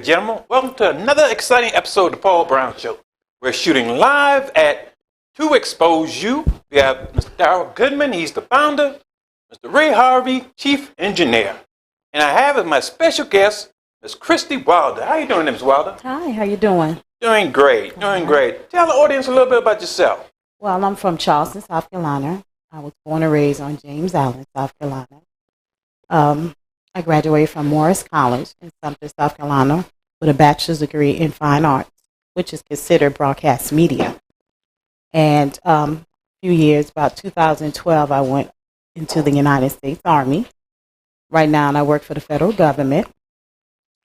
and gentlemen. Welcome to another exciting episode of the Paul Brown Show. We're shooting live at 2 Expose You. We have Mr. Darrell Goodman, he's the founder. Mr. Ray Harvey, chief engineer. And I have as my special guest, Ms. Christy Wilder. How you doing, Ms. Wilder? Hi, how you doing? Doing great, doing great. Tell the audience a little bit about yourself. Well, I'm from Charleston, South Carolina. I was born and raised on James Island, South Carolina. I graduated from Morris College in Sumter, South Carolina, with a bachelor's degree in fine arts, which is considered broadcast media. And a few years, about 2012, I went into the United States Army. Right now, I work for the federal government.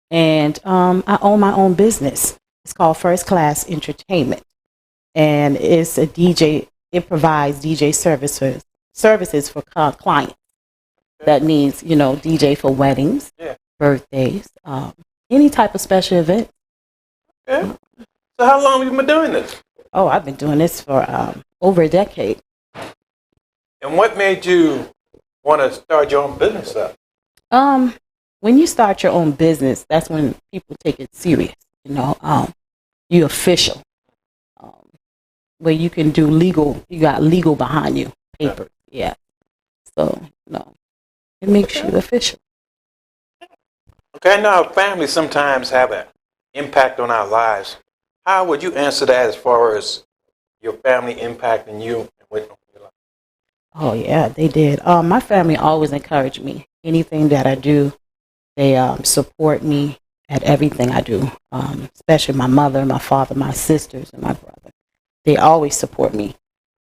And I own my own business. It's called First Klass Entertainment. And it's a DJ, it provides DJ services for clients that needs, DJ for weddings, birthdays, any type of special event. Okay. So how long have you been doing this? Oh, I've been doing this for over a decade. And what made you want to start your own business up? When you start your own business, that's when people take it serious. You're official. Where you can do legal, you got legal behind you, paper. Yeah. So, it makes you official. Okay, I know our families sometimes have an impact on our lives. How would you answer that as far as your family impacting you and with your life? Oh, yeah, they did. My family always encouraged me. Anything that I do, they support me at everything I do, especially my mother, my father, my sisters, and my brother. They always support me.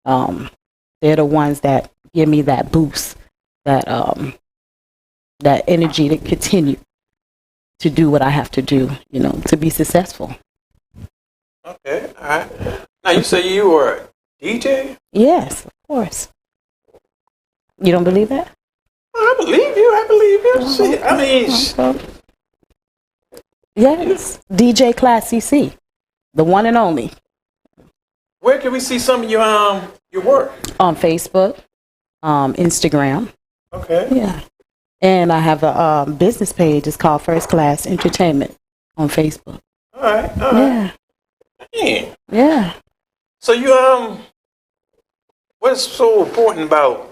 They're the ones that give me that boost, that energy to continue to do what I have to do, to be successful. Okay, all right. Now, you say you were a DJ? Yes, of course. You don't believe that? I believe you. See, I mean... Yes, DJ Klassy C, the one and only. Where can we see some of your work? On Facebook, Instagram. Okay. Yeah. And I have a business page. It's called First Klass Entertainment on Facebook. All right. Yeah. Dang. Yeah. So you what's so important about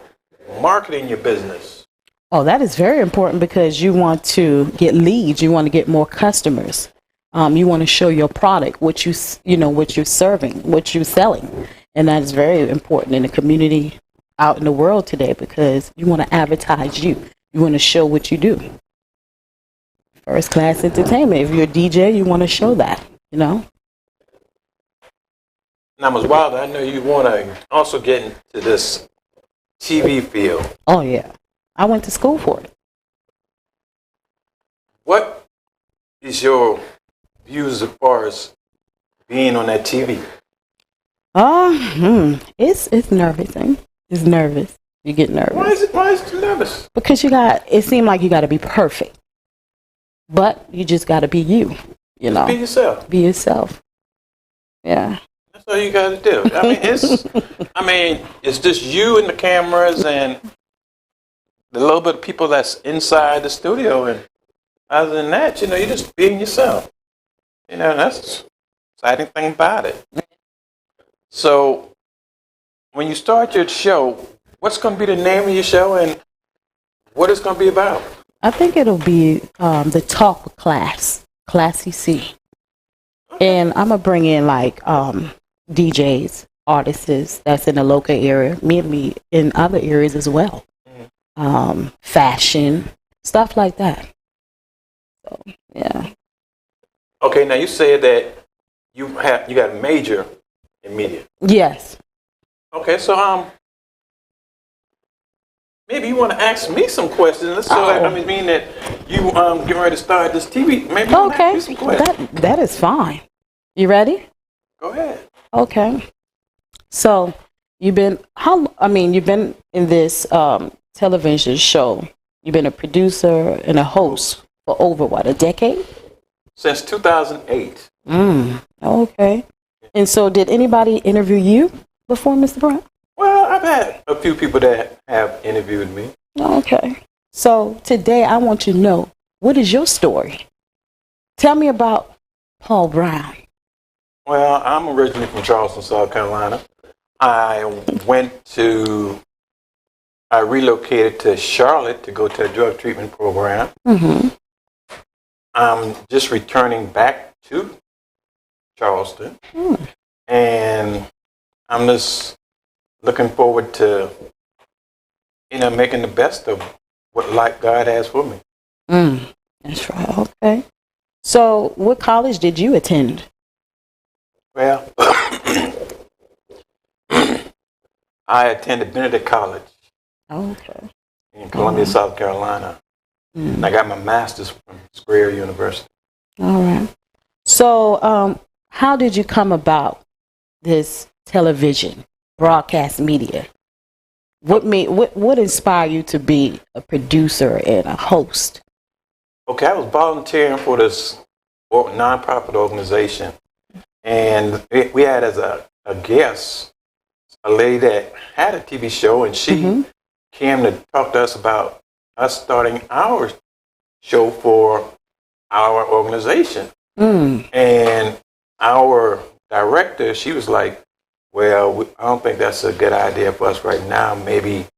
marketing your business? Oh, that is very important because you want to get leads. You want to get more customers. You want to show your product, what you're serving, what you're selling. And that is very important in the community out in the world today because you want to advertise you. You want to show what you do. First Klass Entertainment. If you're a DJ, you want to show that, Now, Ms. Wilder, I know you want to also get into this TV field. Oh, yeah. I went to school for it. What is your views as far as being on that TV? It's nervous. It's nervous. You get nervous. Why is it nervous? Because it seems like you got to be perfect. But you just got to be you, Be yourself. Be yourself. Yeah. That's all you got to do. It's just you and the cameras and the little bit of people that's inside the studio, and other than that, you're just being yourself. That's the exciting thing about it. So, when you start your show, what's going to be the name of your show and what it's going to be about? I think it'll be the Talk with Klass, Klassy C. Okay. And I'm going to bring in DJs, artists that's in the local area, maybe in other areas as well. Fashion, stuff like that. So, yeah. Okay, now you said that you got a major in media. Yes. Okay, so maybe you want to ask me some questions. Mean that you getting ready to start this TV. Maybe you want to ask me some questions. That is fine. You ready? Go ahead. Okay. So you've been in this television show. You've been a producer and a host for over a decade? Since 2008. Okay. And so did anybody interview you before, Mr. Brown? Well, I've had a few people that have interviewed me. Okay. So today I want you to know, what is your story? Tell me about Paul Brown. Well, I'm originally from Charleston, South Carolina. I relocated to Charlotte to go to a drug treatment program. Mm-hmm. I'm just returning back to Charleston, and I'm just looking forward to, making the best of what life God has for me. That's right. Okay. So, what college did you attend? Well, I attended Benedict College Okay. in Columbia, South Carolina. And I got my master's from Square University. All right. So, how did you come about this television broadcast media? What inspired you to be a producer and a host? Okay, I was volunteering for this nonprofit organization, and we had as a guest a lady that had a TV show, and she came to talk to us about us starting our show for our organization. And our director, she was like, well, I don't think that's a good idea for us right now. Maybe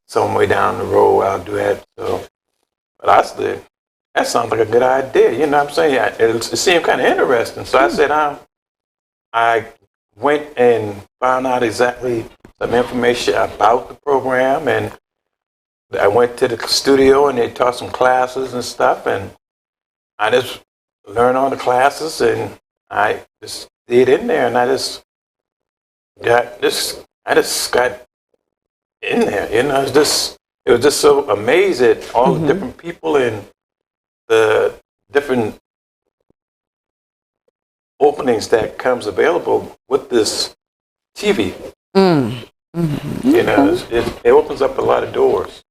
some way down the road I'll do that. So, but I said, that sounds like a good idea. You know what I'm saying? It seemed kind of interesting. So I said, I went and found out exactly some information about the program, and I went to the studio and they taught some classes and stuff, and I just learned on the classes, and I just did in there, and I just got in there. It was just so amazing, all the different people and the different openings that comes available with this TV. It opens up a lot of doors.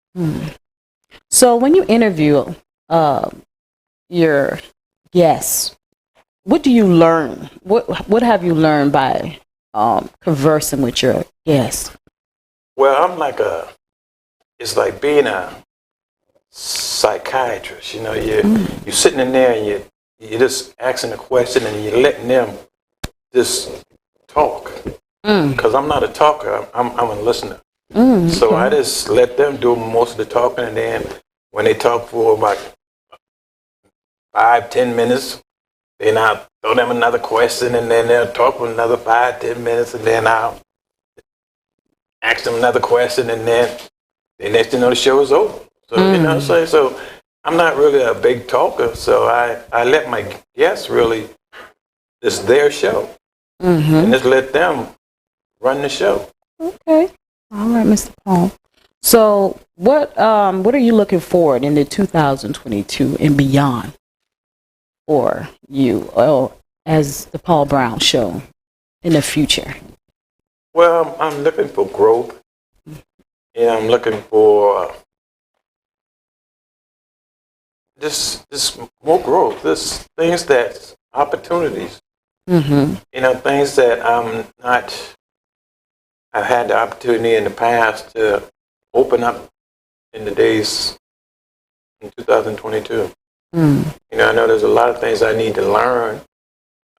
So when you interview your guests, what do you learn? What have you learned by conversing with your guests? Well, it's like being a psychiatrist. You're sitting in there and you're just asking a question and you're letting them just talk. Because I'm not a talker, I'm a listener. So I just let them do most of the talking, and then when they talk for about 5-10 minutes, then I'll throw them another question, and then they'll talk for another 5-10 minutes, and then I'll ask them another question, and then the next thing you know, the show is over. So so I'm not really a big talker, so I let my guests really, it's their show, and just let them run the show. Okay. All right, Mr. Paul. So what are you looking forward in the 2022 and beyond for you as the Paul Brown Show in the future? Well, I'm looking for growth. I'm looking for just more growth. This things that opportunities. Things that I've had the opportunity in the past to open up in the days in 2022. I know there's a lot of things I need to learn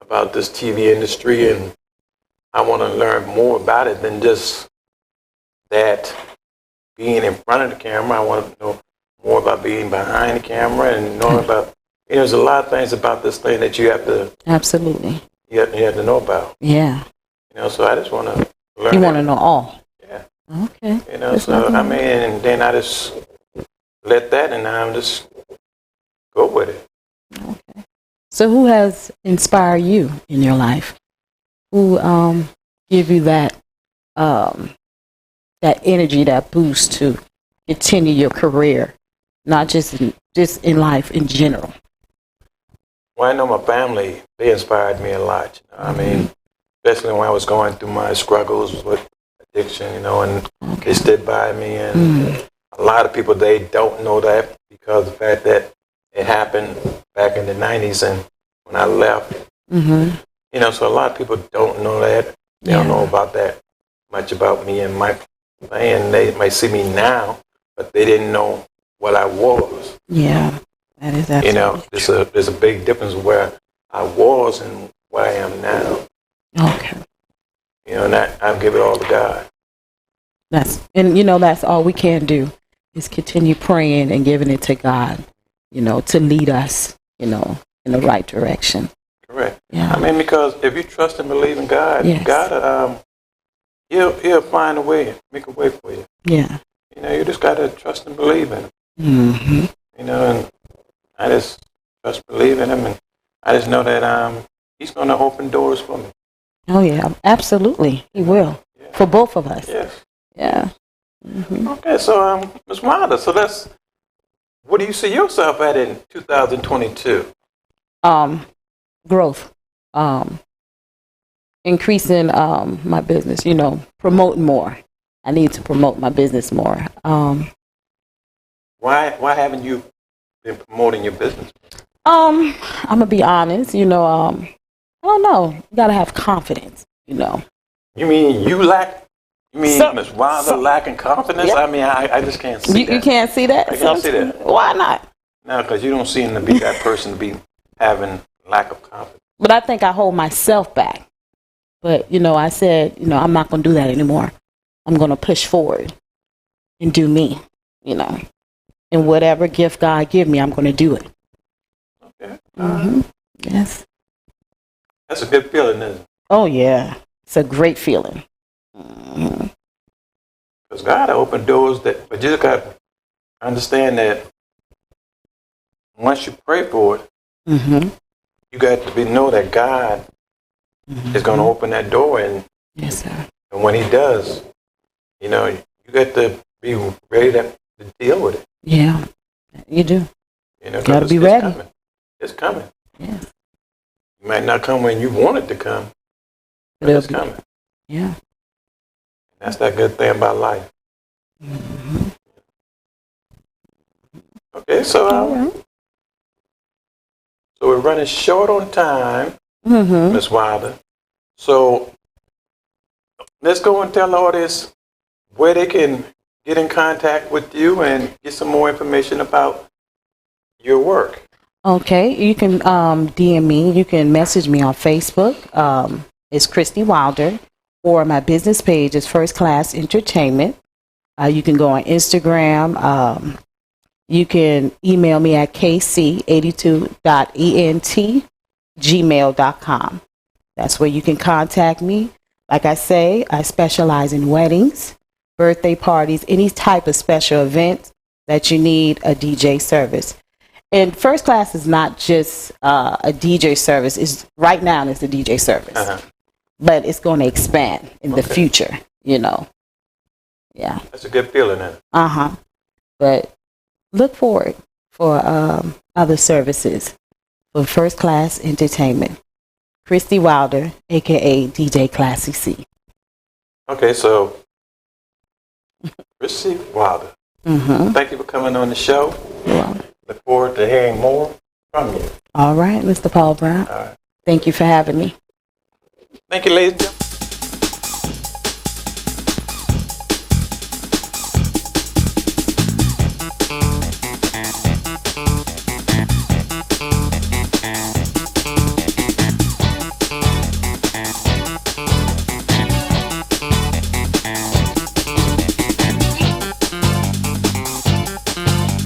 about this TV industry, and I want to learn more about it than just that being in front of the camera. I want to know more about being behind the camera and knowing about, there's a lot of things about this thing that you have to. Absolutely. You have to know about. Yeah. So I just want to learn. You want to know all. Yeah. Okay. And then I just let that, and I'm just go with it. Okay. So who has inspired you in your life? Who give you that energy, that boost to continue your career, not just in life in general? Well, I know my family, they inspired me a lot. Especially when I was going through my struggles with addiction, and they stood by me. And a lot of people, they don't know that because of the fact that it happened back in the 90s and when I left. So a lot of people don't know that. They don't know about that much about me and my thing. And they might see me now, but they didn't know what I was. Yeah. That is absolutely true. There's a big difference where I was and where I am now. Okay. And I give it all to God. That's all we can do is continue praying and giving it to God, to lead us, in the right direction. Correct. Yeah. Because if you trust and believe in God, Yes. God, he'll find a way, make a way for you. Yeah. You just got to trust and believe in him. Mm-hmm. And I just trust, believe in him, and I just know that he's going to open doors for me. Oh, yeah, absolutely. He will. Yeah. For both of us. Yes. Yeah. Mm-hmm. Okay, so Ms. Wanda, what do you see yourself at in 2022? Growth. Increasing my business, promoting more. I need to promote my business more. Why haven't you been promoting your business? I'm gonna be honest, I don't know. You gotta have confidence, You mean So- Ms. Wanda lacking confidence? Yeah. I just can't see that. You can't see that? I can't see that. Why not? No, because you don't seem to be that person to be having lack of confidence. But I think I hold myself back. But, I said, I'm not going to do that anymore. I'm going to push forward and do me, And whatever gift God give me, I'm going to do it. Okay. Mm-hmm. Yes. That's a good feeling, isn't it? Oh, yeah. It's a great feeling. Mm-hmm. Because God opened doors but you just got to understand that once you pray for it, Mm-hmm. you got to know that God is going to open that door, and Yes, sir. And when he does, you got to be ready to deal with it. Yeah, you do. 'Cause Gotta be ready. It's coming. Yes. It might not come when you want it to come, but It'll it's be- coming. Yeah. That's that good thing about life. Mm-hmm. Okay, so All right. so we're running short on time, Mm-hmm. Miss Wilder. So let's go and tell the audience where they can get in contact with you and get some more information about your work. Okay, you can DM me. You can message me on Facebook. It's Christy Wilder, or my business page is First Klass Entertainment. You can go on Instagram. You can email me at kc82.ent@gmail.com. That's where you can contact me. Like I say, I specialize in weddings, birthday parties, any type of special event that you need a DJ service. And First Klass is not just a DJ service. Right now it's a DJ service, but it's going to expand in the future. Yeah. That's a good feeling, then. But look forward for other services for First Klass Entertainment. Christy Wilder, aka DJ Klassy C. Okay, so Christy Wilder. Mm-hmm. Thank you for coming on the show. You're welcome. Look forward to hearing more from you. All right, Mr. Paul Brown. All right. Thank you for having me. Thank you, ladies and gentlemen.